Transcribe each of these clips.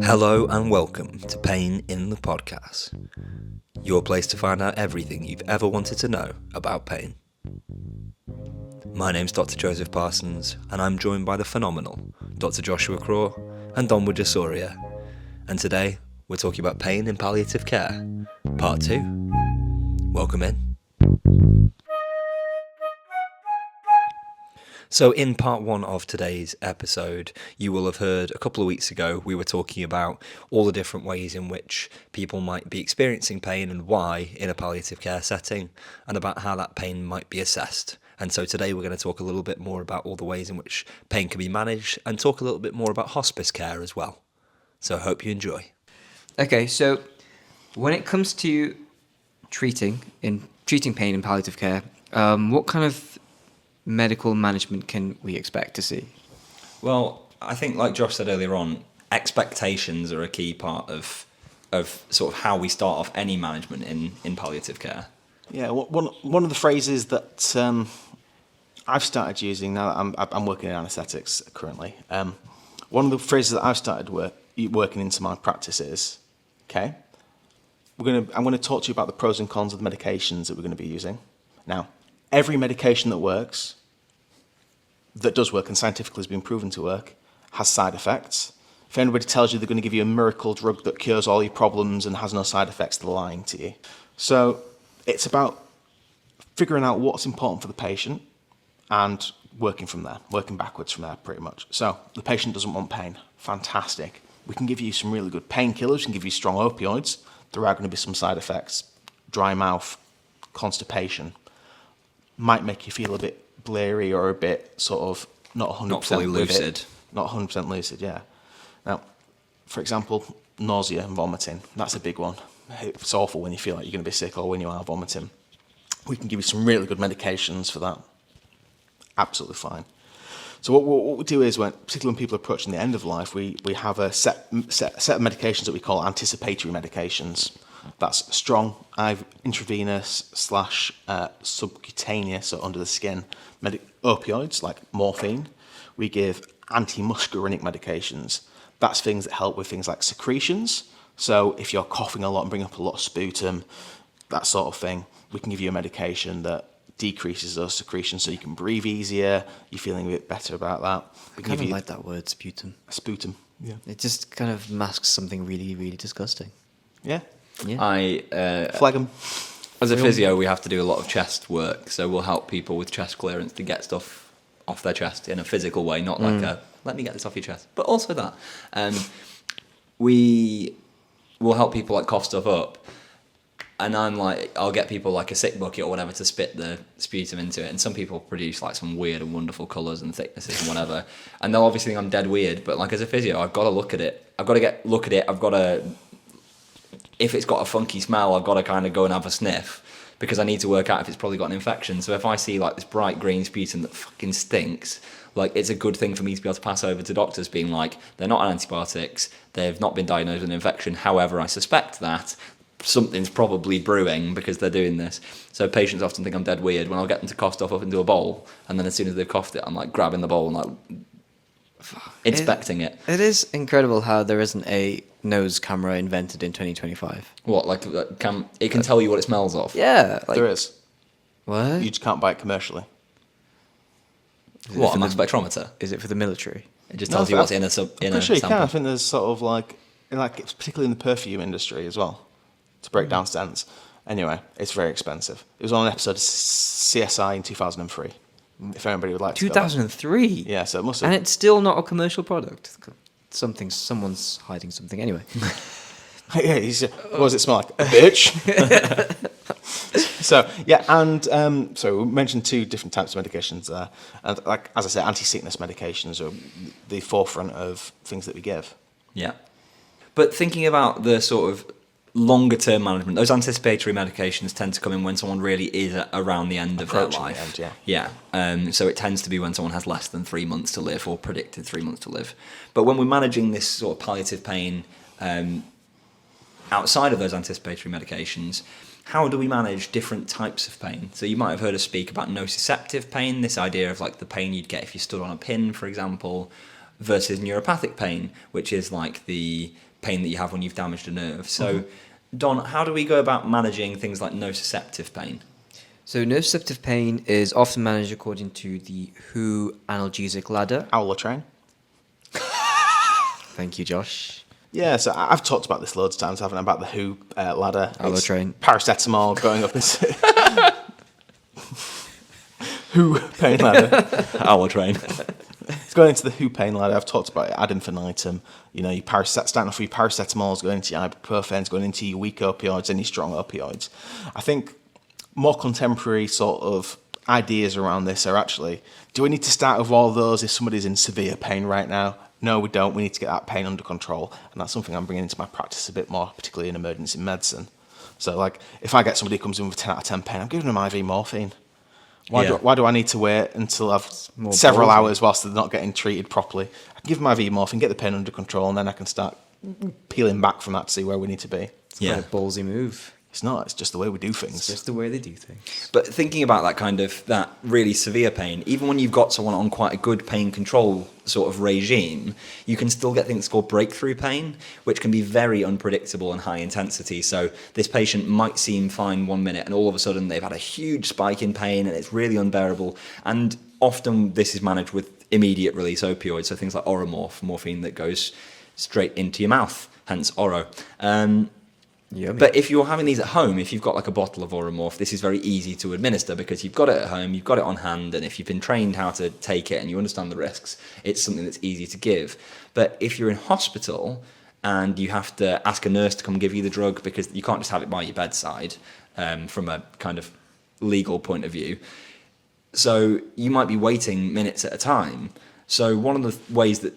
Hello and welcome to Pain in the Podcast, your place to find out everything you've ever wanted to know about pain. My name's Dr. Joseph Parsons, and I'm joined by the phenomenal Dr. Joshua Craw and Don Woodjasoria. And today, we're talking about pain in palliative care, part 2. Welcome in. So in part 1 of today's episode, you will have heard a couple of weeks ago, we were talking about all the different ways in which people might be experiencing pain and why in a palliative care setting, and about how that pain might be assessed. And so today we're going to talk a little bit more about all the ways in which pain can be managed and talk a little bit more about hospice care as well. So I hope you enjoy. Okay, so when it comes to treating pain in palliative care, what kind of medical management can we expect to see? Well, I think like Josh said earlier on, expectations are a key part of sort of how we start off any management in palliative care. Yeah, one of the phrases that I've started using now that I'm working in anaesthetics currently. One of the phrases that I've started working into my practice is, okay, I'm going to talk to you about the pros and cons of the medications that we're going to be using. Now, every medication that does work and scientifically has been proven to work has side effects. If anybody tells you they're going to give you a miracle drug that cures all your problems and has no side effects, they're lying to you. So it's about figuring out what's important for the patient and working backwards from there pretty much. So the patient doesn't want pain. Fantastic. We can give you some really good painkillers, we can give you strong opioids. There are going to be some side effects. Dry mouth, constipation, might make you feel a bit bleary or a bit sort of not 100% Not fully lucid. Not 100% lucid, yeah. Now, for example, nausea and vomiting. That's a big one. It's awful when you feel like you're going to be sick or when you are vomiting. We can give you some really good medications for that. Absolutely fine. So what we do is, particularly when people are approaching the end of life, we have a set of medications that we call anticipatory medications. That's strong intravenous / subcutaneous, so under the skin, opioids like morphine. We give anti-muscarinic medications. That's things that help with things like secretions. So if you're coughing a lot and bring up a lot of sputum, that sort of thing, we can give you a medication that decreases those secretions so you can breathe easier, you're feeling a bit better about that. I kind of like that word, sputum. Sputum, yeah. It just kind of masks something really, really disgusting. Yeah. Flag 'em. As a physio, we have to do a lot of chest work, so we'll help people with chest clearance to get stuff off their chest in a physical way, not like let me get this off your chest, but also that. We will help people like cough stuff up, and I'll get people like a sick bucket or whatever to spit the sputum into it, and some people produce like some weird and wonderful colours and thicknesses and whatever, and they'll obviously think I'm dead weird, but like as a physio, I've got to look at it, I've got to if it's got a funky smell, I've got to kind of go and have a sniff because I need to work out if it's probably got an infection. So if I see like this bright green sputum that fucking stinks, like it's a good thing for me to be able to pass over to doctors being like, they're not on antibiotics, they've not been diagnosed with an infection. However, I suspect that something's probably brewing because they're doing this. So patients often think I'm dead weird when I'll get them to cough stuff up into a bowl, and then as soon as they've coughed it, I'm like grabbing the bowl and like inspecting it. It is incredible how there isn't a nose camera invented in 2025. What, like it can tell you what it smells of? Yeah. There is. What? You just can't buy it commercially. What, a mass spectrometer? Is it for the military? It just tells you what's in a I'm sample. pretty sure you can. I think there's sort of like it's particularly in the perfume industry as well, to break down scents. Anyway, it's very expensive. It was on an episode of CSI in 2003. If anybody would like to 2003? Yeah, so it must have... And it's still not a commercial product. Someone's hiding something anyway. Yeah, what does it smell like? A bitch? So, yeah, and so we mentioned 2 different types of medications there. And like, as I said, anti-sickness medications are the forefront of things that we give. Yeah. But thinking about the sort of longer term management, those anticipatory medications tend to come in when someone really is around the end of their life. The end, yeah. So it tends to be when someone has less than 3 months to live or predicted 3 months to live. But when we're managing this sort of palliative pain outside of those anticipatory medications, how do we manage different types of pain? So you might have heard us speak about nociceptive pain, this idea of like the pain you'd get if you stood on a pin, for example, versus neuropathic pain, which is like the pain that you have when you've damaged a nerve. So, Don, how do we go about managing things like nociceptive pain? So nociceptive pain is often managed according to the WHO analgesic ladder. Owler train. Thank you, Josh. Yeah, so I've talked about this loads of times, haven't I, about the WHO ladder. Owler train. Paracetamol going up into... WHO pain ladder. Our train. It's going into the WHO pain ladder. I've talked about it ad infinitum. You know, starting off with your paracetamols, going into your ibuprofens, going into your weak opioids and your strong opioids. I think more contemporary sort of ideas around this are actually, do we need to start with all those if somebody's in severe pain right now? No, we don't. We need to get that pain under control. And that's something I'm bringing into my practice a bit more, particularly in emergency medicine. So, like, if I get somebody who comes in with 10 out of 10 pain, I'm giving them IV morphine. Why do I need to wait until I've several hours whilst they're not getting treated properly? I can give them IV morphine, get the pain under control, and then I can start peeling back from that to see where we need to be. Quite a ballsy move. It's not. It's just the way we do things. It's just the way they do things. But thinking about that really severe pain, even when you've got someone on quite a good pain control sort of regime, you can still get things called breakthrough pain, which can be very unpredictable and high intensity. So this patient might seem fine 1 minute and all of a sudden they've had a huge spike in pain and it's really unbearable. And often this is managed with immediate release opioids, so things like Oromorph, morphine that goes straight into your mouth, hence Oro. Yummy. But if you're having these at home, if you've got like a bottle of Oromorph, this is very easy to administer because you've got it at home, you've got it on hand, and if you've been trained how to take it and you understand the risks, it's something that's easy to give. But if you're in hospital and you have to ask a nurse to come give you the drug because you can't just have it by your bedside from a kind of legal point of view, so you might be waiting minutes at a time. So one of the ways that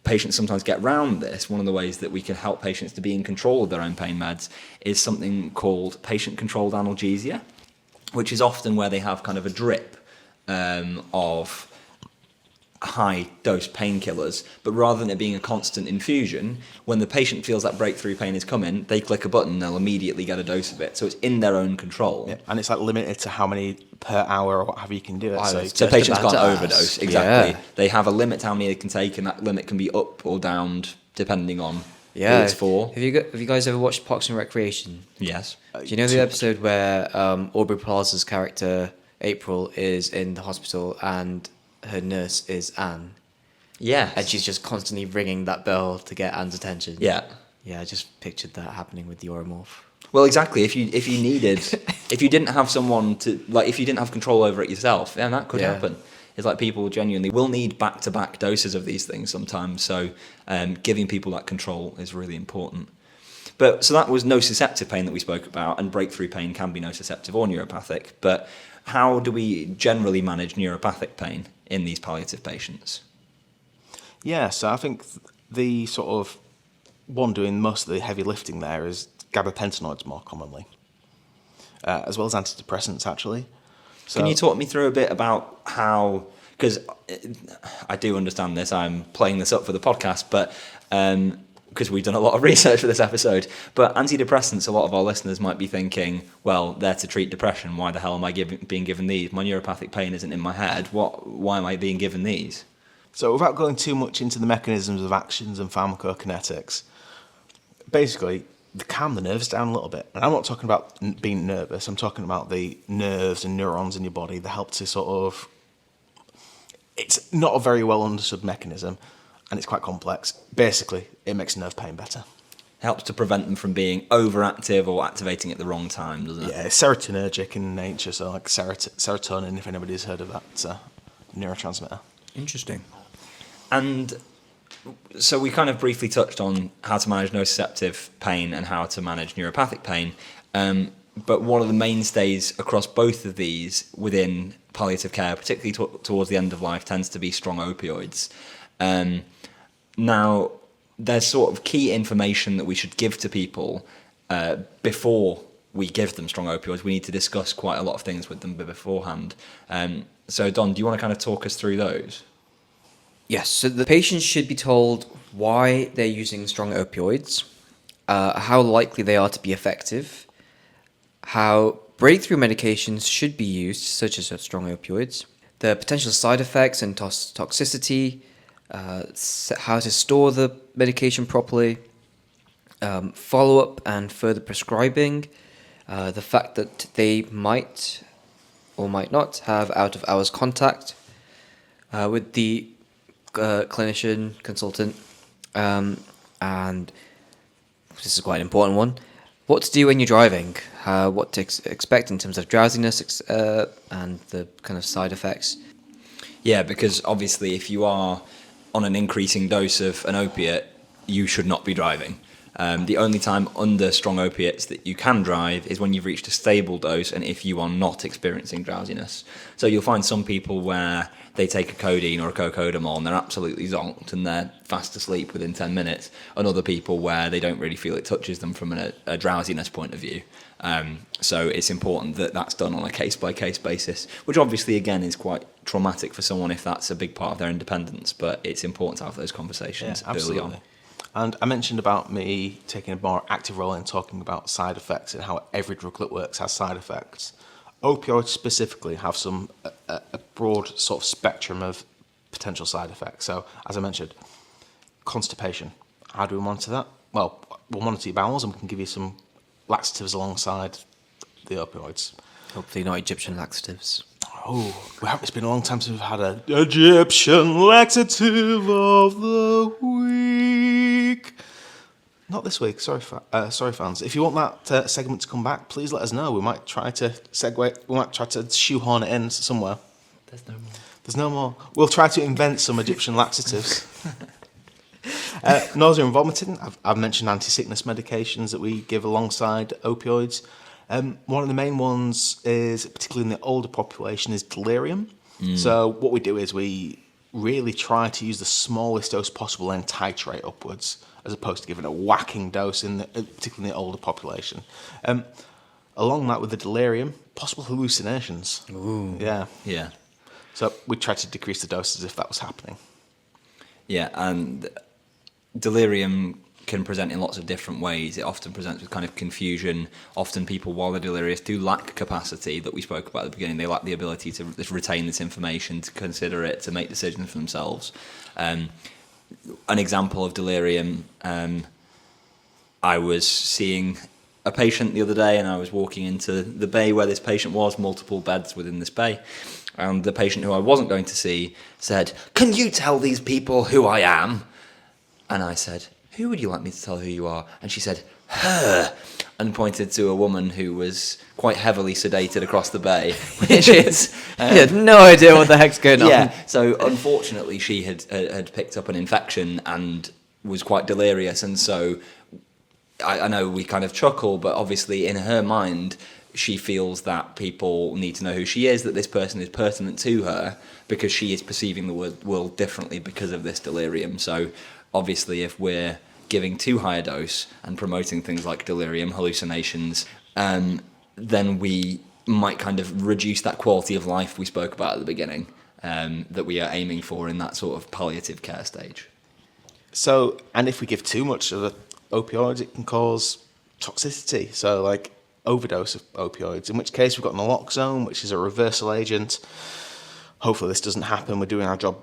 patients sometimes get around this, one of the ways that we can help patients to be in control of their own pain meds is something called patient-controlled analgesia, which is often where they have kind of a drip of high-dose painkillers, but rather than it being a constant infusion, when the patient feels that breakthrough pain is coming, they click a button and they'll immediately get a dose of it. So it's in their own control. Yeah, and it's like limited to how many per hour or what have you can do it. So patients can't overdose. Exactly. Yeah. They have a limit to how many they can take, and that limit can be up or down depending on who it's for. Have you guys ever watched Parks and Recreation? Yes. Do you know the episode where Aubrey Plaza's character April is in the hospital and her nurse is Anne? Yeah. And she's just constantly ringing that bell to get Anne's attention. Yeah. Yeah, I just pictured that happening with the Oromorph. Well, exactly. If you needed, if you didn't have someone to, like, if you didn't have control over it yourself, then that could happen. It's like people genuinely will need back-to-back doses of these things sometimes. So giving people that control is really important. But so that was nociceptive pain that we spoke about, and breakthrough pain can be nociceptive or neuropathic. But how do we generally manage neuropathic pain in these palliative patients? Yeah, so I think the sort of one doing most of the heavy lifting there is gabapentinoids more commonly, as well as antidepressants, actually. So, can you talk me through a bit about how, because I do understand this, I'm playing this up for the podcast, but because we've done a lot of research for this episode, but antidepressants, a lot of our listeners might be thinking, well, they're to treat depression, why the hell am I being given these? My neuropathic pain isn't in my head, why am I being given these? So without going too much into the mechanisms of actions and pharmacokinetics, basically, they calm the nerves down a little bit. And I'm not talking about being nervous. I'm talking about the nerves and neurons in your body that help to sort of... It's not a very well understood mechanism, and it's quite complex. Basically, it makes nerve pain better. Helps to prevent them from being overactive or activating at the wrong time, doesn't it? Yeah, it's serotonergic in nature, so like serotonin, if anybody's heard of that neurotransmitter. Interesting. And so we kind of briefly touched on how to manage nociceptive pain and how to manage neuropathic pain. But one of the mainstays across both of these within palliative care, particularly towards the end of life, tends to be strong opioids. Now, there's sort of key information that we should give to people before we give them strong opioids. We need to discuss quite a lot of things with them beforehand. So, Don, do you want to kind of talk us through those? Yes, so the patients should be told why they're using strong opioids, how likely they are to be effective, how breakthrough medications should be used, such as strong opioids, the potential side effects and toxicity, how to store the medication properly, follow-up and further prescribing, the fact that they might or might not have out-of-hours contact with the clinician, consultant, and this is quite an important one, what to do when you're driving, what to expect in terms of drowsiness and the kind of side effects. Yeah, because obviously if you are on an increasing dose of an opiate, you should not be driving. The only time under strong opiates that you can drive is when you've reached a stable dose and if you are not experiencing drowsiness. So you'll find some people where they take a codeine or a cocodamol and they're absolutely zonked and they're fast asleep within 10 minutes, and other people where they don't really feel it touches them from a drowsiness point of view. So it's important that that's done on a case-by-case basis, which obviously, again, is quite traumatic for someone if that's a big part of their independence, but it's important to have those conversations early on. And I mentioned about me taking a more active role in talking about side effects and how every drug that works has side effects. Opioids specifically have a broad sort of spectrum of potential side effects. So, as I mentioned, constipation. How do we monitor that? Well, we'll monitor your bowels and we can give you some laxatives alongside the opioids. Hopefully not Egyptian laxatives. Oh, it's been a long time since we've had an Egyptian laxative of the week. Not this week, sorry fans. If you want that segment to come back, please let us know. We might try to shoehorn it in somewhere. There's no more. We'll try to invent some Egyptian laxatives. Nausea and vomiting. I've mentioned anti-sickness medications that we give alongside opioids. One of the main ones is, particularly in the older population, is delirium. So what we do is we really try to use the smallest dose possible and titrate upwards, as opposed to giving a whacking dose, particularly in the older population. Along that, with the delirium, possible hallucinations. Ooh. Yeah. So we try to decrease the doses if that was happening. Yeah, and delirium can present in lots of different ways. It often presents with kind of confusion. Often people, while they're delirious, do lack capacity that we spoke about at the beginning. They lack the ability to retain this information, to consider it, to make decisions for themselves. An example of delirium, I was seeing a patient the other day and I was walking into the bay where this patient was, multiple beds within this bay. And the patient who I wasn't going to see said, "Can you tell these people who I am?" And I said, "Who would you like me to tell who you are?" And she said, "Her," and pointed to a woman who was quite heavily sedated across the bay, which is... You had no idea what the heck's going on. Yeah, so unfortunately she had picked up an infection and was quite delirious, and so I know we kind of chuckle, but obviously in her mind she feels that people need to know who she is, that this person is pertinent to her, because she is perceiving the world differently because of this delirium. So obviously if we're giving too high a dose and promoting things like delirium, hallucinations, then we might kind of reduce that quality of life we spoke about at the beginning, that we are aiming for in that sort of palliative care stage. So, and if we give too much of the opioids, it can cause toxicity. So, like overdose of opioids, in which case we've got naloxone, which is a reversal agent. Hopefully this doesn't happen. We're doing our job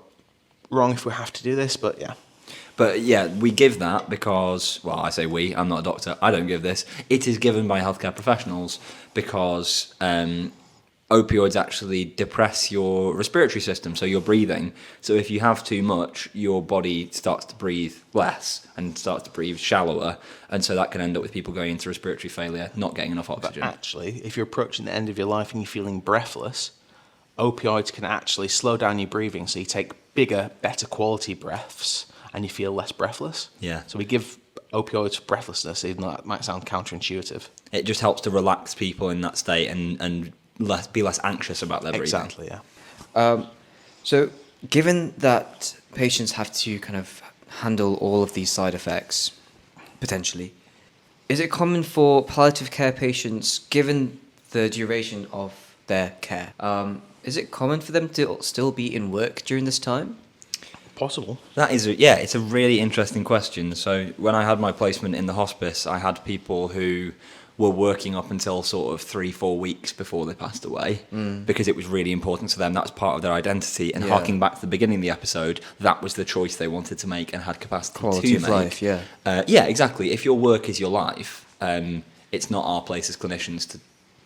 wrong if we have to do this, but yeah. But yeah, we give that because, well, I say we, I'm not a doctor, I don't give this. It is given by healthcare professionals because opioids actually depress your respiratory system, so your breathing. So if you have too much, your body starts to breathe less and starts to breathe shallower, and so that can end up with people going into respiratory failure, not getting enough oxygen. But actually, if you're approaching the end of your life and you're feeling breathless, opioids can actually slow down your breathing, so you take bigger, better quality breaths and you feel less breathless. Yeah. So we give opioids for breathlessness, even though that might sound counterintuitive. It just helps to relax people in that state and be less anxious about their breathing. Exactly, yeah. So given that patients have to kind of handle all of these side effects, potentially, is it common for palliative care patients, given the duration of their care, is it common for them to still be in work during this time? Possible. That is, it's a really interesting question. So when I had my placement in the hospice, I had people who were working up until sort of 3-4 weeks before they passed away because it was really important to them. That's part of their identity. And harking back to the beginning of the episode, that was the choice they wanted to make and had capacity Quality to of make. life, yeah. Yeah, exactly. If your work is your life, it's not our place as clinicians to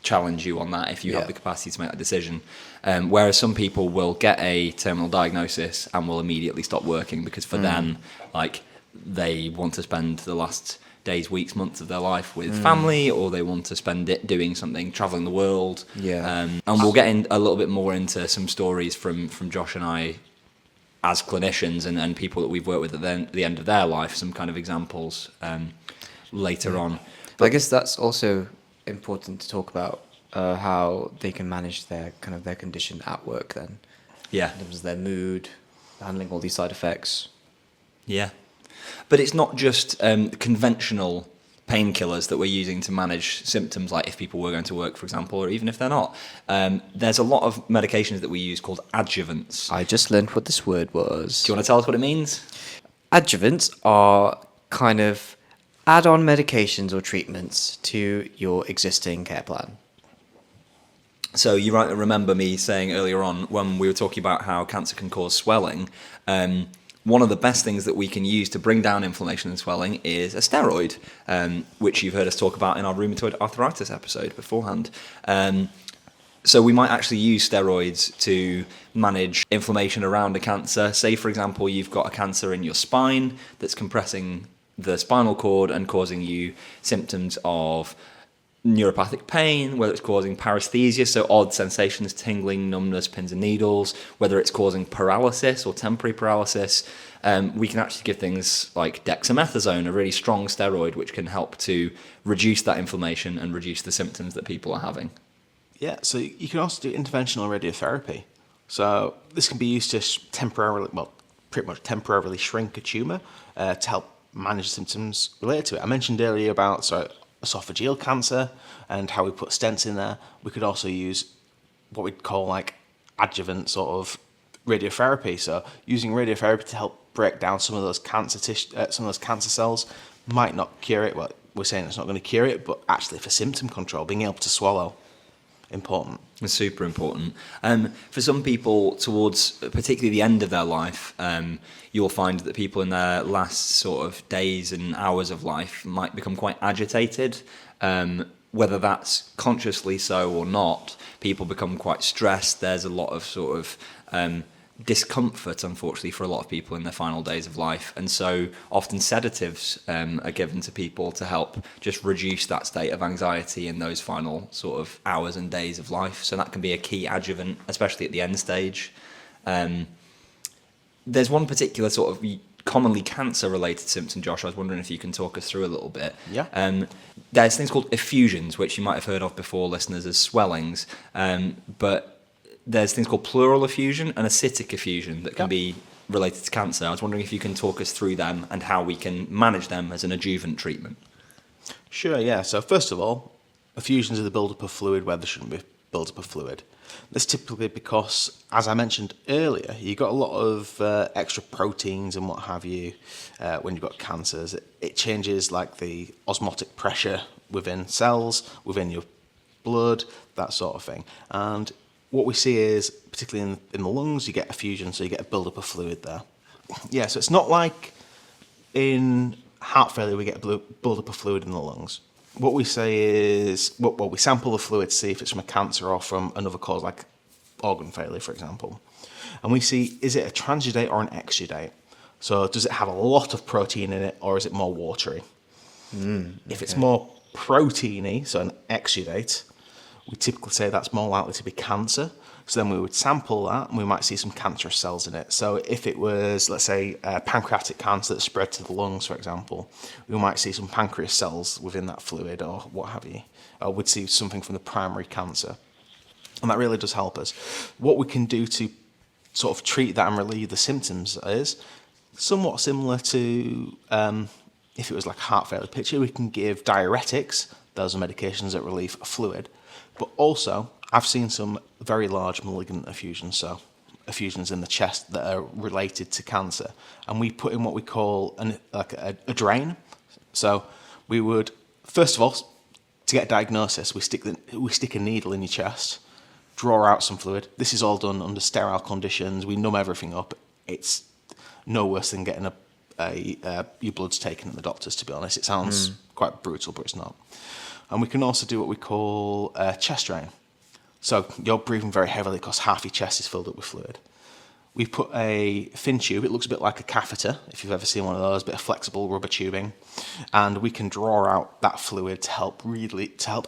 challenge you on that if you have the capacity to make that decision. Whereas some people will get a terminal diagnosis and will immediately stop working because for them, like, they want to spend the last days, weeks, months of their life with family, or they want to spend it doing something, traveling the world. And we'll get in a little bit more into some stories from Josh and I as clinicians and people that we've worked with at the end of their life, some kind of examples later on. But I guess that's also important to talk about how they can manage their condition at work then. Yeah. In terms of their mood, handling all these side effects. Yeah. But it's not just conventional painkillers that we're using to manage symptoms, like if people were going to work, for example, or even if they're not. There's a lot of medications that we use called adjuvants. I just learned what this word was. Do you want to tell us what it means? Adjuvants are kind of add-on medications or treatments to your existing care plan. So you might remember me saying earlier on when we were talking about how cancer can cause swelling, one of the best things that we can use to bring down inflammation and swelling is a steroid, which you've heard us talk about in our rheumatoid arthritis episode beforehand. So we might actually use steroids to manage inflammation around a cancer. Say, for example, you've got a cancer in your spine that's compressing the spinal cord and causing you symptoms of neuropathic pain, whether it's causing paresthesia, so odd sensations, tingling, numbness, pins and needles, whether it's causing paralysis or temporary paralysis. We can actually give things like dexamethasone, a really strong steroid, which can help to reduce that inflammation and reduce the symptoms that people are having. Yeah, so you can also do interventional radiotherapy. So this can be used to pretty much temporarily shrink a tumour to help manage symptoms related to it. I mentioned earlier about esophageal cancer and how we put stents in there. We could also use what we'd call like adjuvant sort of radiotherapy. So using radiotherapy to help break down some of those cancer cells might not cure it. Well, we're saying it's not going to cure it, but actually for symptom control, being able to swallow, important. It's super important. For some people, towards particularly the end of their life, you'll find that people in their last sort of days and hours of life might become quite agitated. Whether that's consciously so or not, people become quite stressed. There's a lot of sort of discomfort, unfortunately, for a lot of people in their final days of life. And so often sedatives are given to people to help just reduce that state of anxiety in those final sort of hours and days of life. So that can be a key adjuvant, especially at the end stage. There's one particular sort of commonly cancer-related symptom, Josh. I was wondering if you can talk us through a little bit. Yeah. There's things called effusions, which you might have heard of before, listeners, as swellings. But there's things called pleural effusion and acidic effusion that can be related to cancer. I was wondering if you can talk us through them and how we can manage them as an adjuvant treatment. Sure, yeah. So first of all, effusions are the build-up of fluid where there shouldn't be build-up of fluid. That's typically because, as I mentioned earlier, you've got a lot of extra proteins and what have you when you've got cancers. It changes like the osmotic pressure within cells, within your blood, that sort of thing. And what we see is, particularly in the lungs, you get effusion, so you get a build-up of fluid there. Yeah, so it's not like in heart failure we get a build-up of fluid in the lungs. What we say is, well, we sample the fluid to see if it's from a cancer or from another cause, like organ failure, for example. And we see, is it a transudate or an exudate? So does it have a lot of protein in it, or is it more watery? If it's more proteiny, so an exudate, we typically say that's more likely to be cancer. So then we would sample that and we might see some cancerous cells in it. So if it was, let's say, pancreatic cancer that spread to the lungs, for example, we might see some pancreas cells within that fluid or what have you. Or we'd see something from the primary cancer. And that really does help us. What we can do to sort of treat that and relieve the symptoms is somewhat similar to if it was like a heart failure picture. We can give diuretics. Those are medications that relieve fluid. But also, I've seen some very large malignant effusions, so effusions in the chest that are related to cancer. And we put in what we call a drain. So we would, first of all, to to get a diagnosis, we stick a needle in your chest, draw out some fluid. This is all done under sterile conditions. We numb everything up. It's no worse than getting your blood's taken at the doctor's, to be honest. It sounds quite brutal, but it's not. And we can also do what we call a chest drain. So you're breathing very heavily because half your chest is filled up with fluid. We put a thin tube. It looks a bit like a catheter, if you've ever seen one of those, a bit of flexible rubber tubing. And we can draw out that fluid to help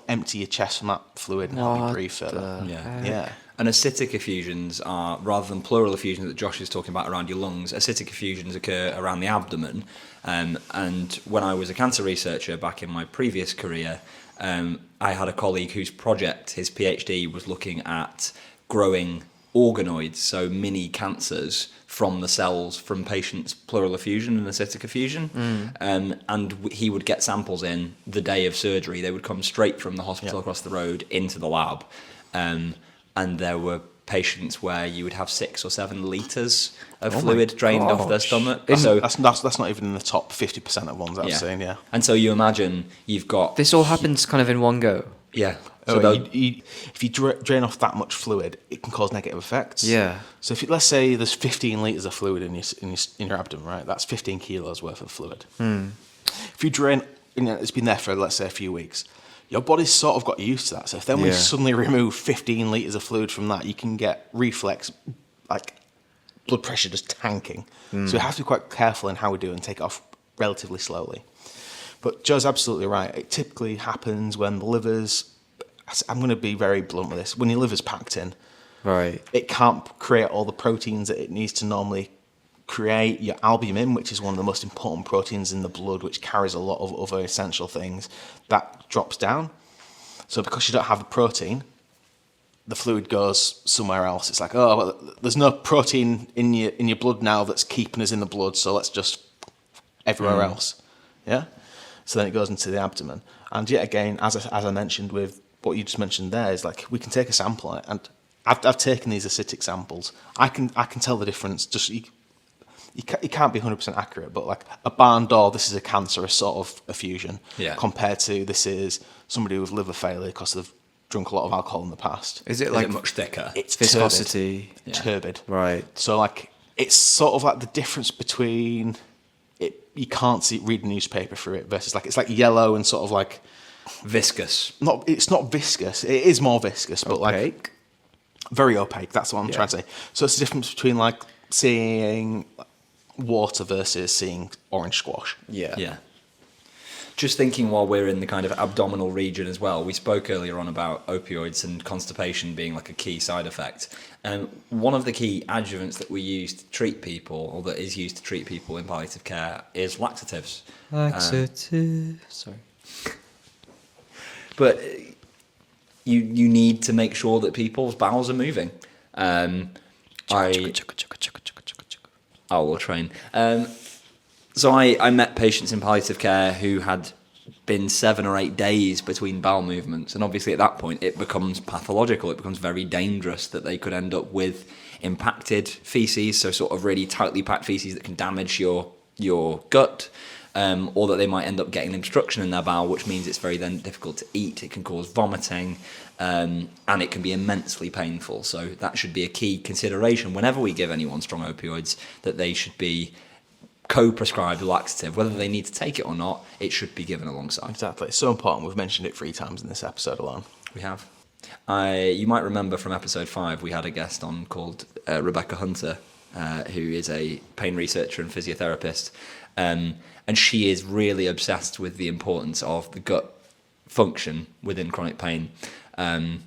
empty your chest from that fluid and help you breathe further. Yeah. And acidic effusions are, rather than pleural effusions that Josh is talking about around your lungs, acidic effusions occur around the abdomen. And when I was a cancer researcher back in my previous career, I had a colleague whose project, his PhD, was looking at growing organoids, so mini cancers, from the cells from patients' pleural effusion and acidic effusion. And he would get samples in the day of surgery. They would come straight from the hospital across the road into the lab. And there were patients where you would have 6 or 7 litres of fluid drained off their stomach. So that's not even in the top 50% of ones I've seen, And so you imagine you've got... This all happens kind of in one go. Yeah. So if you drain off that much fluid, it can cause negative effects. Yeah. So let's say there's 15 litres of fluid in your abdomen, right? That's 15 kilos worth of fluid. If you drain, it's been there for, let's say, a few weeks, your body's sort of got used to that. So if then we suddenly remove 15 litres of fluid from that, you can get reflex, like blood pressure just tanking. So we have to be quite careful in how we do it and take it off relatively slowly. But Joe's absolutely right. It typically happens when the liver's... I'm going to be very blunt with this. When your liver's packed in, it can't create all the proteins that it needs to normally create. Your albumin, which is one of the most important proteins in the blood, which carries a lot of other essential things, that drops down. So because you don't have the protein, the fluid goes somewhere else. It's like, well, there's no protein in your blood now that's keeping us in the blood, so let's just everywhere else. Yeah? So then it goes into the abdomen. And yet again, as I mentioned with what you just mentioned there, is like we can take a sample, and I've taken these acidic samples. I can tell the difference. Just you can't be 100% accurate, but like a barn door, this is a cancerous sort of effusion, compared to this is somebody with liver failure because they've drunk a lot of alcohol in the past. Is it like much thicker? It's viscosity, turbid, right? So like it's sort of like the difference between it. You can't read a newspaper through it versus like it's like yellow and sort of like. Viscous. It's not viscous. It is more viscous, but like very opaque. That's what I'm trying to say. So it's the difference between like seeing water versus seeing orange squash. Yeah. Just thinking while we're in the kind of abdominal region as well, we spoke earlier on about opioids and constipation being like a key side effect. One of the key adjuvants that we use to treat people, or that is used to treat people in palliative care, is laxatives. Sorry. But you need to make sure that people's bowels are moving. We'll train. So I met patients in palliative care who had been 7 or 8 days between bowel movements, and obviously at that point it becomes pathological. It becomes very dangerous that they could end up with impacted feces, so sort of really tightly packed feces that can damage your gut. Or that they might end up getting an obstruction in their bowel, which means it's very then difficult to eat. It can cause vomiting, and it can be immensely painful. So that should be a key consideration whenever we give anyone strong opioids, that they should be co-prescribed a laxative. Whether they need to take it or not, it should be given alongside. Exactly. It's so important. We've mentioned it 3 times in this episode alone. We have. You might remember from episode 5, we had a guest on called Rebecca Hunter, who is a pain researcher and physiotherapist. And she is really obsessed with the importance of the gut function within chronic pain. And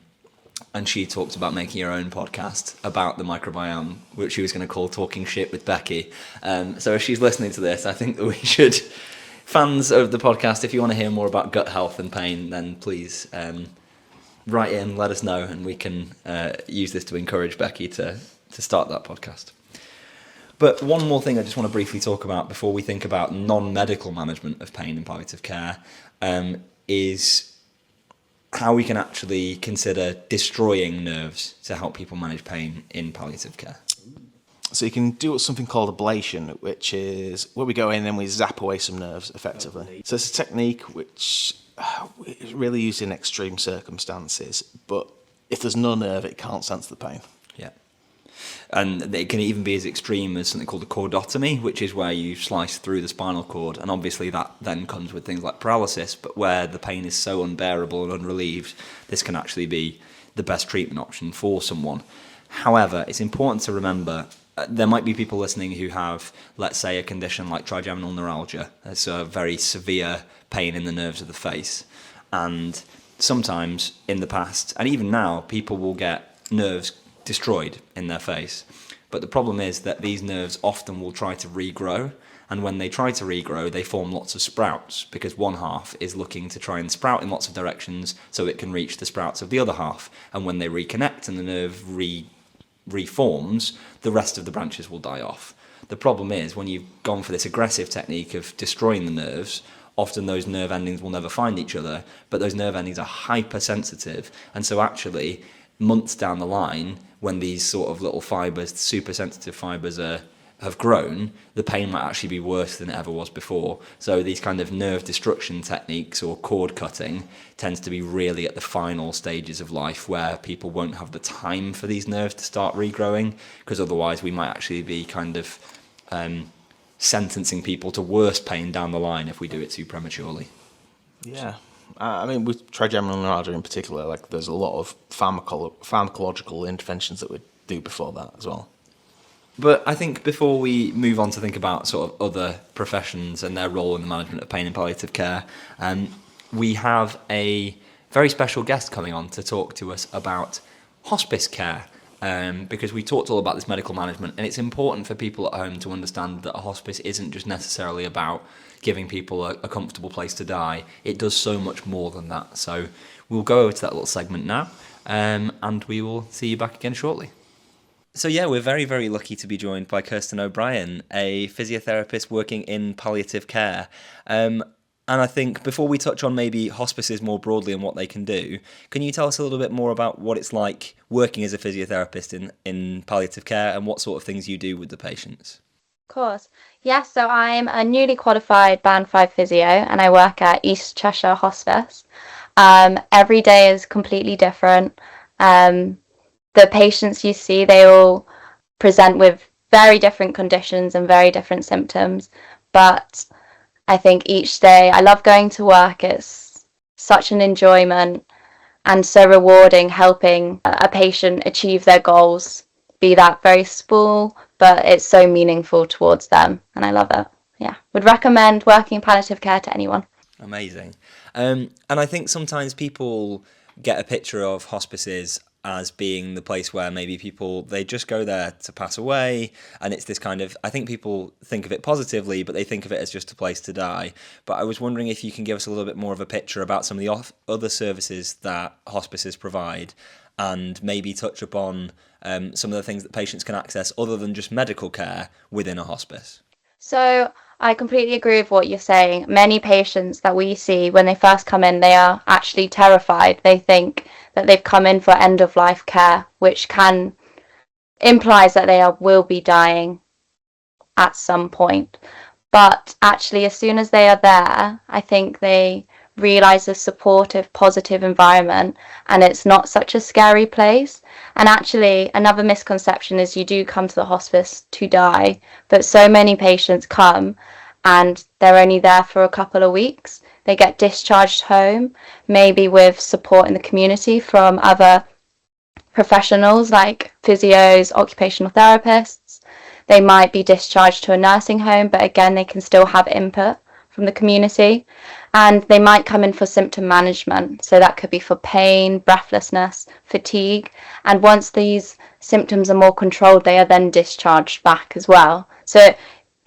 she talked about making her own podcast about the microbiome, which she was going to call Talking Shit with Becky. So if she's listening to this, I think that we should, fans of the podcast, if you want to hear more about gut health and pain, then please write in, let us know, and we can use this to encourage Becky to start that podcast. But one more thing I just want to briefly talk about before we think about non-medical management of pain in palliative care is how we can actually consider destroying nerves to help people manage pain in palliative care. So you can do something called ablation, which is where we go in and we zap away some nerves effectively. So it's a technique which it's really used in extreme circumstances, but if there's no nerve, it can't sense the pain. Yeah. And it can even be as extreme as something called a chordotomy, which is where you slice through the spinal cord. And obviously that then comes with things like paralysis, but where the pain is so unbearable and unrelieved, this can actually be the best treatment option for someone. However, it's important to remember there might be people listening who have, let's say, a condition like trigeminal neuralgia. It's a very severe pain in the nerves of the face. And sometimes in the past, and even now, people will get nerves destroyed in their face. But the problem is that these nerves often will try to regrow. And when they try to regrow, they form lots of sprouts because one half is looking to try and sprout in lots of directions so it can reach the sprouts of the other half. And when they reconnect and the nerve reforms, the rest of the branches will die off. The problem is when you've gone for this aggressive technique of destroying the nerves, often those nerve endings will never find each other, but those nerve endings are hypersensitive. And so actually, months down the line, when these sort of little fibres, super sensitive fibres have grown, the pain might actually be worse than it ever was before. So these kind of nerve destruction techniques or cord cutting tends to be really at the final stages of life where people won't have the time for these nerves to start regrowing, because otherwise we might actually be kind of sentencing people to worse pain down the line if we do it too prematurely. Yeah. I mean, with trigeminal neuralgia in particular, like there's a lot of pharmacological interventions that we do before that as well. But I think before we move on to think about sort of other professions and their role in the management of pain in palliative care, we have a very special guest coming on to talk to us about hospice care, because we talked all about this medical management, and it's important for people at home to understand that a hospice isn't just necessarily about giving people a comfortable place to die. It does so much more than that. So we'll go over to that little segment now, and we will see you back again shortly. So yeah, we're very, very lucky to be joined by Kirsten O'Brien, a physiotherapist working in palliative care. And I think before we touch on maybe hospices more broadly and what they can do, can you tell us a little bit more about what it's like working as a physiotherapist in palliative care and what sort of things you do with the patients? Of course. Yes, so I'm a newly qualified Band 5 physio and I work at East Cheshire Hospice. Every day is completely different. The patients you see, they all present with very different conditions and very different symptoms. But I think each day, I love going to work. It's such an enjoyment and so rewarding helping a patient achieve their goals, be that very small, but it's so meaningful towards them. And I love it. Yeah, would recommend working in palliative care to anyone. Amazing. And I think sometimes people get a picture of hospices as being the place where maybe people, they just go there to pass away, and it's this kind of, I think people think of it positively, but they think of it as just a place to die. But I was wondering if you can give us a little bit more of a picture about some of the other services that hospices provide, and maybe touch upon some of the things that patients can access other than just medical care within a hospice. So I completely agree with what you're saying. Many patients that we see when they first come in, they are actually terrified. They think that they've come in for end-of-life care, which implies that they will be dying at some point. But actually, as soon as they are there, I think they realise the supportive, positive environment, and it's not such a scary place. And actually, another misconception is you do come to the hospice to die, but so many patients come and they're only there for a couple of weeks. They get discharged home, maybe with support in the community from other professionals like physios, occupational therapists. They might be discharged to a nursing home, but again, they can still have input from the community. And they might come in for symptom management. So that could be for pain, breathlessness, fatigue. And once these symptoms are more controlled, they are then discharged back as well. So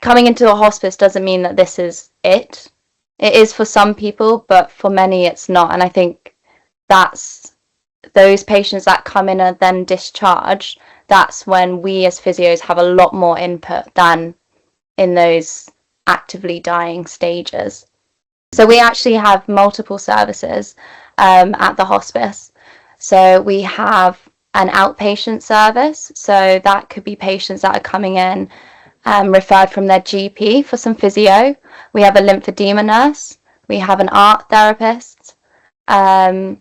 coming into a hospice doesn't mean that this is it. It is for some people, but for many it's not. And I think that's those patients that come in and then discharged, that's when we as physios have a lot more input than in those actively dying stages. So we actually have multiple services at the hospice. So we have an outpatient service. So that could be patients that are coming in referred from their GP for some physio. We have a lymphedema nurse. We have an art therapist. And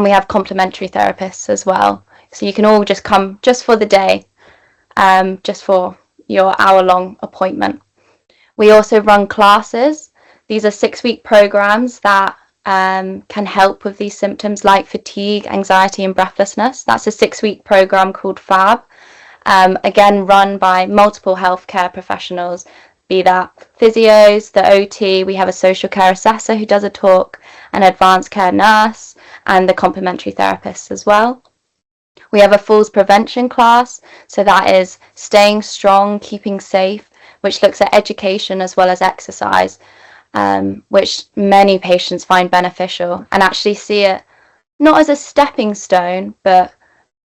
we have complementary therapists as well. So you can all just come just for the day, just for your hour-long appointment. We also run classes. These are 6-week programs that can help with these symptoms like fatigue, anxiety, and breathlessness. That's a 6-week program called FAB. Again, run by multiple healthcare professionals, be that physios, the OT, we have a social care assessor who does a talk, an advanced care nurse, and the complementary therapists as well. We have a falls prevention class, so that is staying strong, keeping safe, which looks at education as well as exercise, which many patients find beneficial and actually see it not as a stepping stone, but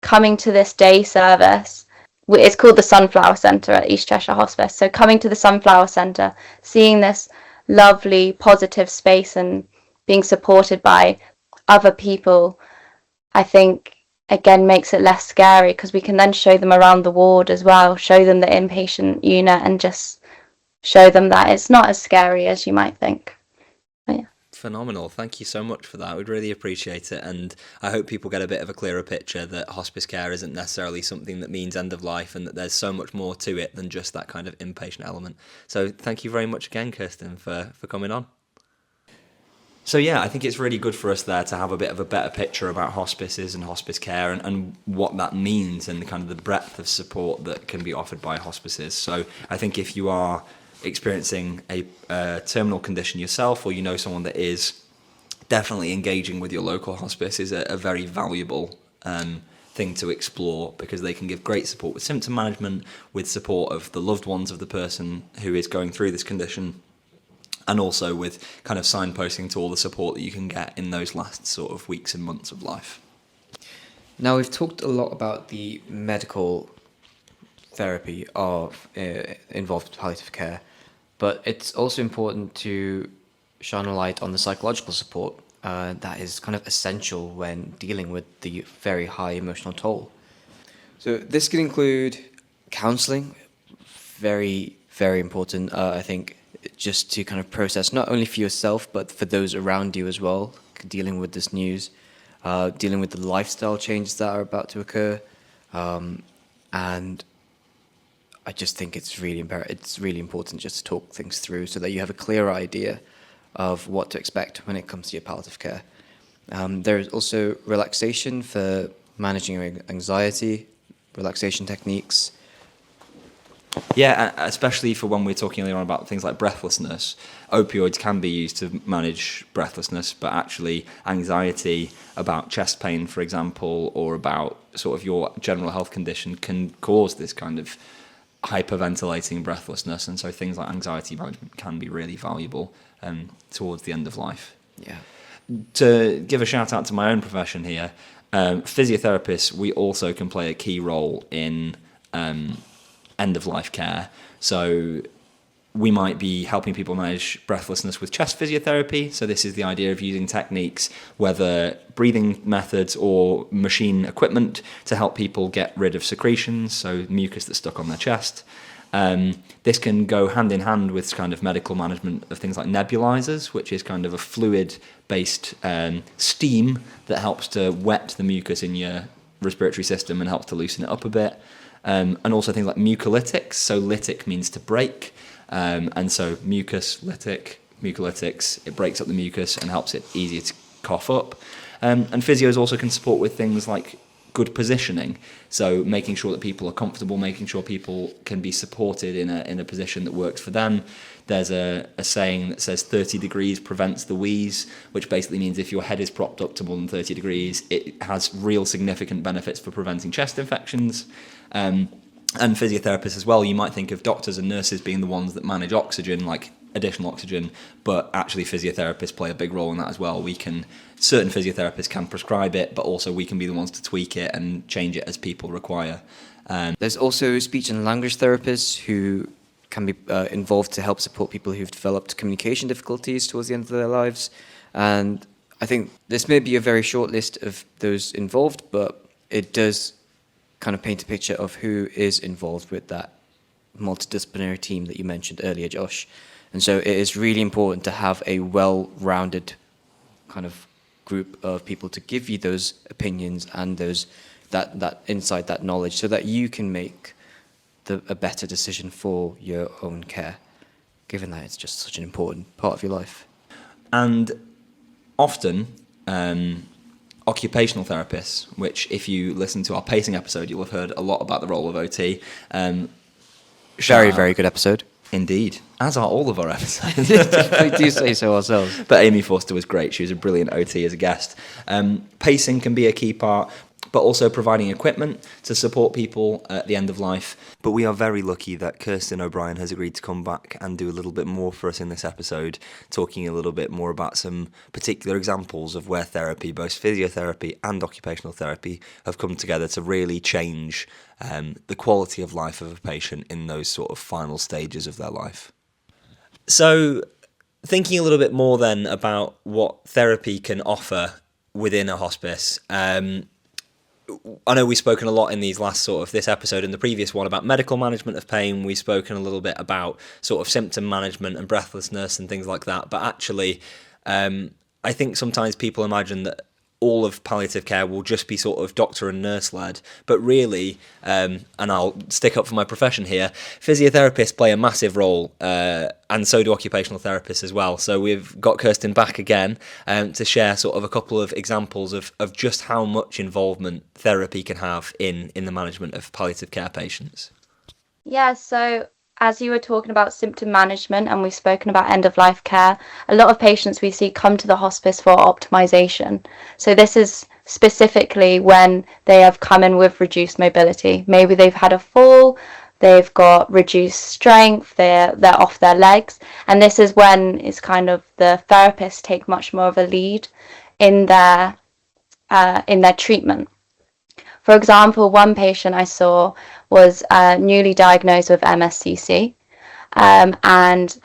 coming to this day service. It's called the Sunflower Centre at East Cheshire Hospice. So coming to the Sunflower Centre, seeing this lovely, positive space and being supported by other people, I think, again, makes it less scary because we can then show them around the ward as well, show them the inpatient unit and just show them that it's not as scary as you might think. But yeah. Phenomenal. Thank you so much for that. We'd really appreciate it. And I hope people get a bit of a clearer picture that hospice care isn't necessarily something that means end of life and that there's so much more to it than just that kind of inpatient element. So thank you very much again, Kirsten, for coming on. So yeah, I think it's really good for us there to have a bit of a better picture about hospices and hospice care and what that means and the kind of the breadth of support that can be offered by hospices. So I think if you are experiencing a terminal condition yourself, or you know someone that is, definitely engaging with your local hospice is a very valuable thing to explore, because they can give great support with symptom management, with support of the loved ones of the person who is going through this condition, and also with kind of signposting to all the support that you can get in those last sort of weeks and months of life. Now, we've talked a lot about the medical therapy of involved palliative care, but it's also important to shine a light on the psychological support that is kind of essential when dealing with the very high emotional toll. So this can include counselling, very, very important, I think, just to kind of process, not only for yourself, but for those around you as well, dealing with this news, dealing with the lifestyle changes that are about to occur, and I just think it's really important just to talk things through so that you have a clear idea of what to expect when it comes to your palliative care. There's also relaxation for managing your anxiety, relaxation techniques. Yeah, especially for when we're talking earlier on about things like breathlessness. Opioids can be used to manage breathlessness, but actually anxiety about chest pain, for example, or about sort of your general health condition can cause this kind of hyperventilating breathlessness, and so things like anxiety management can be really valuable towards the end of life. Yeah. To give a shout out to my own profession here, physiotherapists, we also can play a key role in end of life care. So we might be helping people manage breathlessness with chest physiotherapy. So this is the idea of using techniques, whether breathing methods or machine equipment, to help people get rid of secretions, so mucus that's stuck on their chest. This can go hand in hand with kind of medical management of things like nebulizers, which is kind of a fluid-based steam that helps to wet the mucus in your respiratory system and helps to loosen it up a bit. And also things like mucolytics. So lytic means to break. And so mucolytics, it breaks up the mucus and helps it easier to cough up. And physios also can support with things like good positioning. So making sure that people are comfortable, making sure people can be supported in a position that works for them. There's a saying that says 30 degrees prevents the wheeze, which basically means if your head is propped up to more than 30 degrees, it has real significant benefits for preventing chest infections. And physiotherapists as well, you might think of doctors and nurses being the ones that manage oxygen, like additional oxygen, but actually physiotherapists play a big role in that as well. Certain physiotherapists can prescribe it, but also we can be the ones to tweak it and change it as people require. There's also speech and language therapists who can be involved to help support people who've developed communication difficulties towards the end of their lives. And I think this may be a very short list of those involved, but it does kind of paint a picture of who is involved with that multidisciplinary team that you mentioned earlier, Josh. And so it is really important to have a well-rounded kind of group of people to give you those opinions and that insight, that knowledge, so that you can make a better decision for your own care, given that it's just such an important part of your life. And often, occupational therapists, which if you listen to our pacing episode, you'll have heard a lot about the role of OT. Very, very good episode. Indeed, as are all of our episodes. We do say so ourselves. But Amy Forster was great. She was a brilliant OT as a guest. Pacing can be a key part, but also providing equipment to support people at the end of life. But we are very lucky that Kirsten O'Brien has agreed to come back and do a little bit more for us in this episode, talking a little bit more about some particular examples of where therapy, both physiotherapy and occupational therapy, have come together to really change the quality of life of a patient in those sort of final stages of their life. So, thinking a little bit more then about what therapy can offer within a hospice, I know we've spoken a lot in these last sort of this episode and the previous one about medical management of pain. We've spoken a little bit about sort of symptom management and breathlessness and things like that. But actually, I think sometimes people imagine that all of palliative care will just be sort of doctor and nurse led. But really, and I'll stick up for my profession here, physiotherapists play a massive role, and so do occupational therapists as well. So we've got Kirsten back again to share sort of a couple of examples of just how much involvement therapy can have in the management of palliative care patients. Yeah, so as you were talking about symptom management and we've spoken about end-of-life care, a lot of patients we see come to the hospice for optimization. So this is specifically when they have come in with reduced mobility. Maybe they've had a fall, they've got reduced strength, they're off their legs, and this is when it's kind of the therapists take much more of a lead in their treatment. For example, one patient I saw was newly diagnosed with MSCC and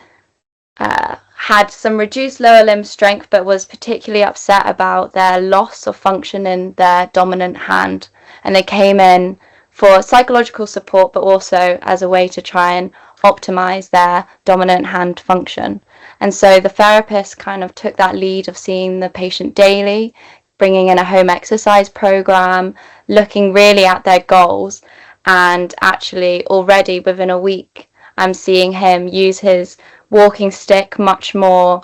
had some reduced lower limb strength, but was particularly upset about their loss of function in their dominant hand. And they came in for psychological support, but also as a way to try and optimize their dominant hand function. And so the therapist kind of took that lead of seeing the patient daily, bringing in a home exercise program, looking really at their goals, and actually already within a week I'm seeing him use his walking stick much more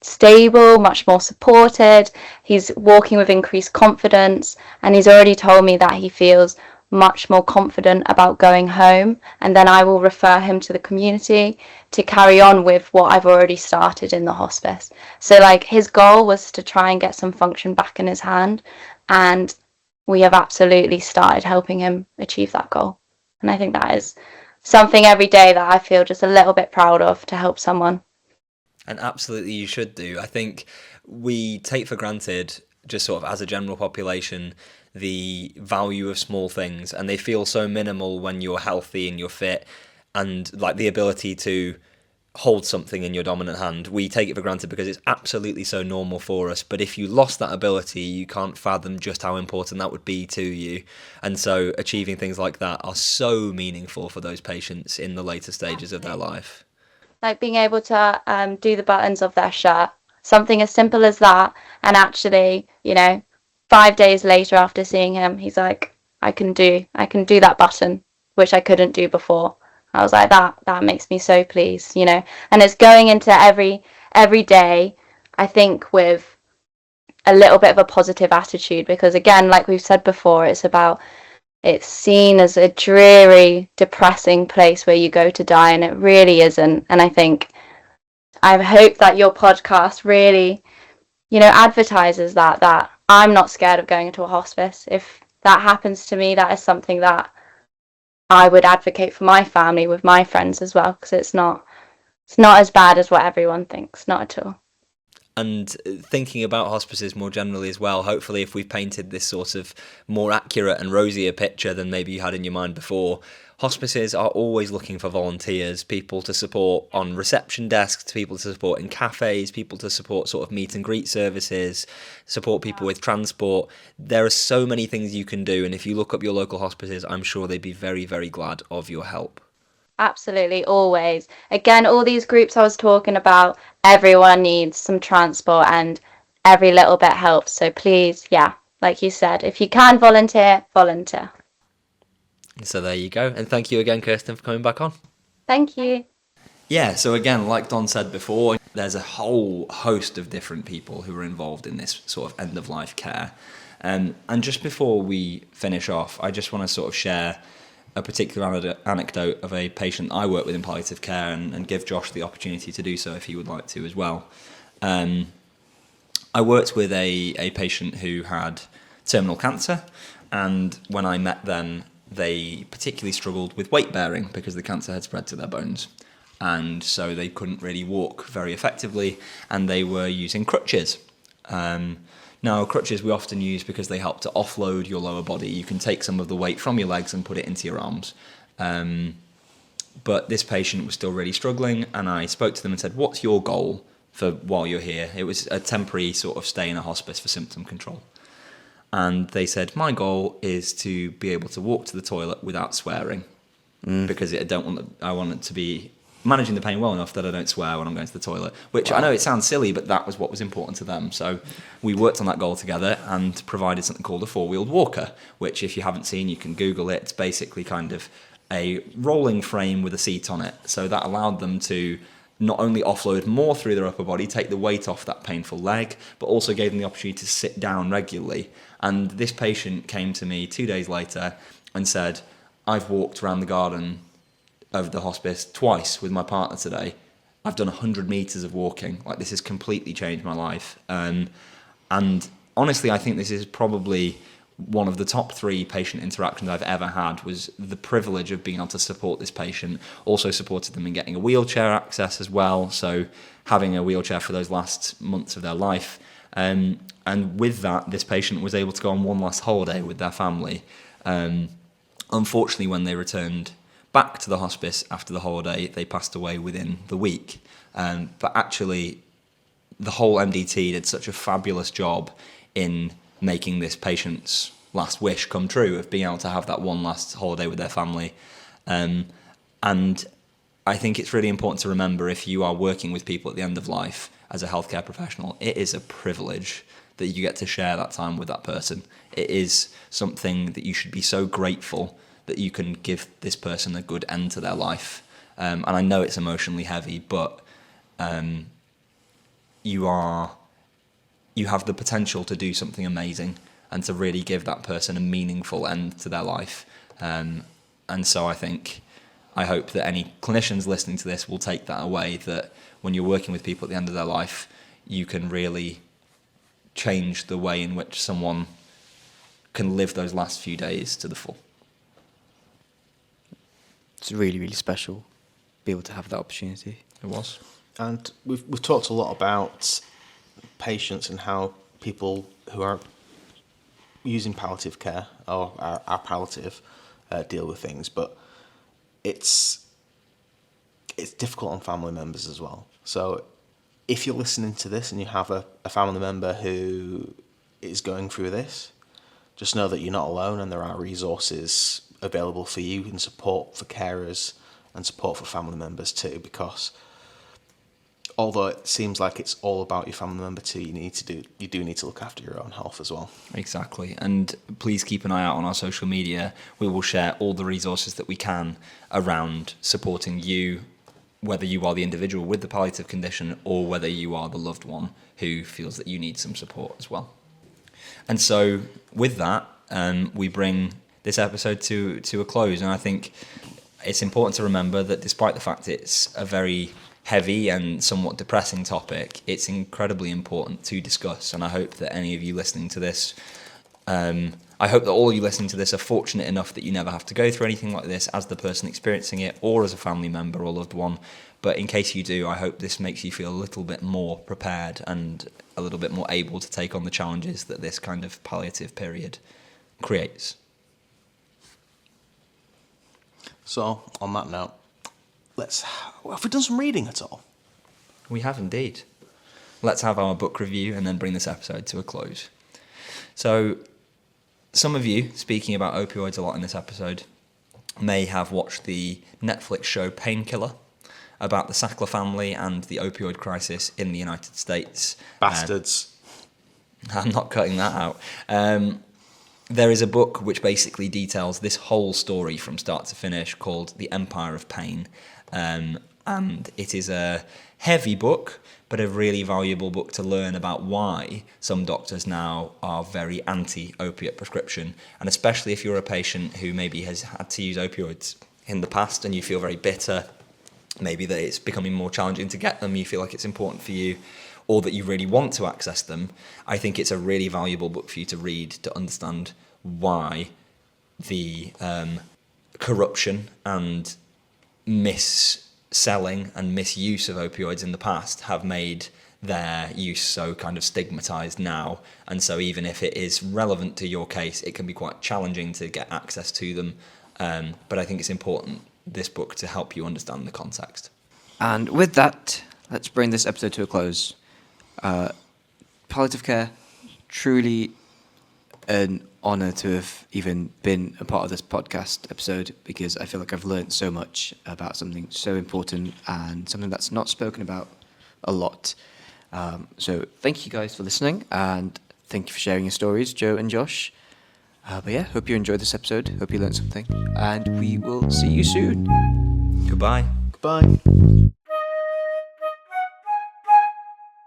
stable, much more supported. He's walking with increased confidence, and he's already told me that he feels much more confident about going home, and then I will refer him to the community to carry on with what I've already started in the hospice. So like his goal was to try and get some function back in his hand, and we have absolutely started helping him achieve that goal. And I think that is something every day that I feel just a little bit proud of to help someone. And absolutely you should do. I think we take for granted, just sort of as a general population, the value of small things, and they feel so minimal when you're healthy and you're fit, and like the ability to hold something in your dominant hand. We take it for granted because it's absolutely so normal for us, but if you lost that ability, you can't fathom just how important that would be to you. And so achieving things like that are so meaningful for those patients in the later stages of their life. Like being able to do the buttons of their shirt, something as simple as that, and actually, 5 days later after seeing him, he's like, I can do that button, which I couldn't do before. I was like, that makes me so pleased, and it's going into every day, I think, with a little bit of a positive attitude, because again, like we've said before, it's seen as a dreary, depressing place where you go to die, and it really isn't. And I hope that your podcast really, advertises that I'm not scared of going into a hospice. If that happens to me, that is something that I would advocate for my family, with my friends as well, because it's not as bad as what everyone thinks, not at all. And thinking about hospices more generally as well, hopefully if we've painted this sort of more accurate and rosier picture than maybe you had in your mind before, hospices are always looking for volunteers, people to support on reception desks, people to support in cafes, people to support sort of meet and greet services, support people with transport. There are so many things you can do, and if you look up your local hospices, I'm sure they'd be very, very glad of your help. Absolutely, always. Again, all these groups I was talking about, everyone needs some transport, and every little bit helps. So please, yeah, like you said, if you can volunteer, volunteer. So there you go. And thank you again, Kirsten, for coming back on. Thank you. Yeah, so again, like Don said before, there's a whole host of different people who are involved in this sort of end-of-life care. And just before we finish off, I just want to sort of share a particular anecdote of a patient I work with in palliative care and give Josh the opportunity to do so if he would like to as well. I worked with a patient who had terminal cancer, and when I met them, they particularly struggled with weight bearing because the cancer had spread to their bones. And so they couldn't really walk very effectively, and they were using crutches. Now, crutches we often use because they help to offload your lower body. You can take some of the weight from your legs and put it into your arms. But this patient was still really struggling, and I spoke to them and said, what's your goal for while you're here? It was a temporary sort of stay in a hospice for symptom control. And they said, my goal is to be able to walk to the toilet without swearing, because I want it to be managing the pain well enough that I don't swear when I'm going to the toilet, which I know it sounds silly, but that was what was important to them. So we worked on that goal together and provided something called a four-wheeled walker, which if you haven't seen, you can Google it. It's basically kind of a rolling frame with a seat on it. So that allowed them to not only offload more through their upper body, take the weight off that painful leg, but also gave them the opportunity to sit down regularly. And this patient came to me 2 days later and said, I've walked around the garden of the hospice twice with my partner today. I've done 100 meters of walking. Like, this has completely changed my life. And honestly, I think this is probably one of the top 3 patient interactions I've ever had, was the privilege of being able to support this patient. Also supported them in getting a wheelchair access as well. So having a wheelchair for those last months of their life. And with that, this patient was able to go on one last holiday with their family. Unfortunately, when they returned back to the hospice after the holiday, they passed away within the week. But actually, the whole MDT did such a fabulous job in making this patient's last wish come true, of being able to have that one last holiday with their family. And I think it's really important to remember, if you are working with people at the end of life as a healthcare professional, it is a privilege that you get to share that time with that person. It is something that you should be so grateful that you can give this person a good end to their life. And I know it's emotionally heavy, but you have the potential to do something amazing and to really give that person a meaningful end to their life. And so I hope that any clinicians listening to this will take that away, that when you're working with people at the end of their life, you can really change the way in which someone can live those last few days to the full. It's really, really special to be able to have that opportunity. It was. And we've talked a lot about patients and how people who are using palliative care or are palliative deal with things, but it's difficult on family members as well. So if you're listening to this and you have a family member who is going through this, just know that you're not alone, and there are resources available for you, and support for carers and support for family members too, because although it seems like it's all about your family member too, you do need to look after your own health as well. Exactly. And please keep an eye out on our social media. We will share all the resources that we can around supporting you, whether you are the individual with the palliative condition or whether you are the loved one who feels that you need some support as well. And so with that, we bring this episode to a close. And I think it's important to remember that despite the fact it's a very heavy and somewhat depressing topic, it's incredibly important to discuss. And I hope that any of you listening to this, I hope that all of you listening to this are fortunate enough that you never have to go through anything like this as the person experiencing it, or as a family member or loved one. But in case you do, I hope this makes you feel a little bit more prepared and a little bit more able to take on the challenges that this kind of palliative period creates. So, on that note, have we done some reading at all? We have indeed. Let's have our book review and then bring this episode to a close. So, some of you, speaking about opioids a lot in this episode, may have watched the Netflix show Painkiller, about the Sackler family and the opioid crisis in the United States. Bastards. I'm not cutting that out. There is a book which basically details this whole story from start to finish called The Empire of Pain. And it is a heavy book, but a really valuable book to learn about why some doctors now are very anti-opiate prescription. And especially if you're a patient who maybe has had to use opioids in the past and you feel very bitter, maybe that it's becoming more challenging to get them, you feel like it's important for you, or that you really want to access them, I think it's a really valuable book for you to read to understand why the corruption and mis-selling and misuse of opioids in the past have made their use so kind of stigmatized now. And so even if it is relevant to your case, it can be quite challenging to get access to them. But I think it's important, this book, to help you understand the context. And with that, let's bring this episode to a close. Palliative Care, truly an honour to have even been a part of this podcast episode, because I feel like I've learned so much about something so important and something that's not spoken about a lot. So thank you guys for listening, and thank you for sharing your stories, Joe and Josh. But yeah, hope you enjoyed this episode, hope you learned something, and we will see you soon. Goodbye. Goodbye.